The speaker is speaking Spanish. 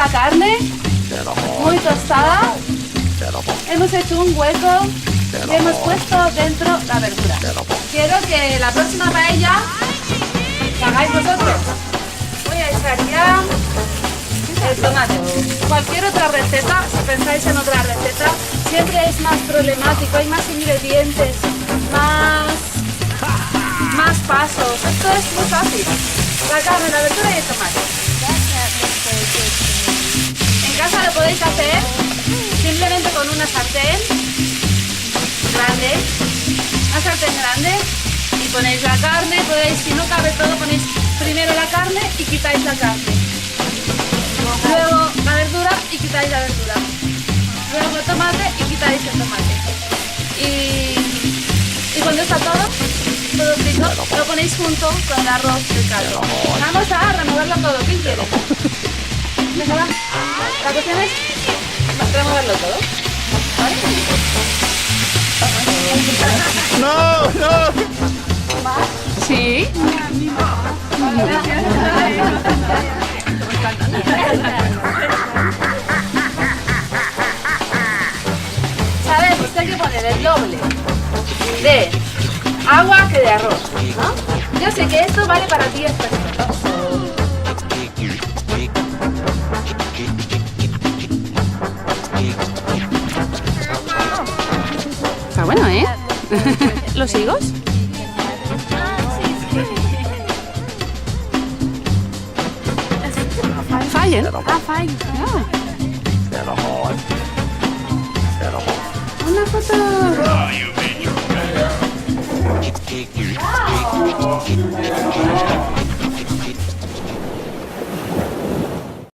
la carne, muy tostada. Hemos hecho un hueco y hemos puesto dentro la verdura. Quiero que la próxima paella la hagáis vosotros. Voy a echar ya el tomate. Cualquier otra receta, si pensáis en otra receta, siempre es más problemático, hay más ingredientes, más pasos. Esto es muy fácil. La carne, la verdura y el tomate. En casa lo podéis hacer simplemente con una sartén grande, y ponéis la carne, podéis, si no cabe todo, ponéis primero la carne y quitáis la carne. Luego la verdura y quitáis la verdura. Luego el tomate y quitáis el tomate. Y cuando está todo frito, lo ponéis junto con el arroz del caldo. Vamos a removerlo todo. ¿Quién quiere? Venga, va. La cuestión es removerlo todo. ¿Vale? No. Sí. Sabemos que hay que poner el doble de agua que de arroz, ¿no? Yo sé que esto vale para 10 personas. Está bueno, ¿eh? ¿Los higos? Fallen. Fallen. Una foto.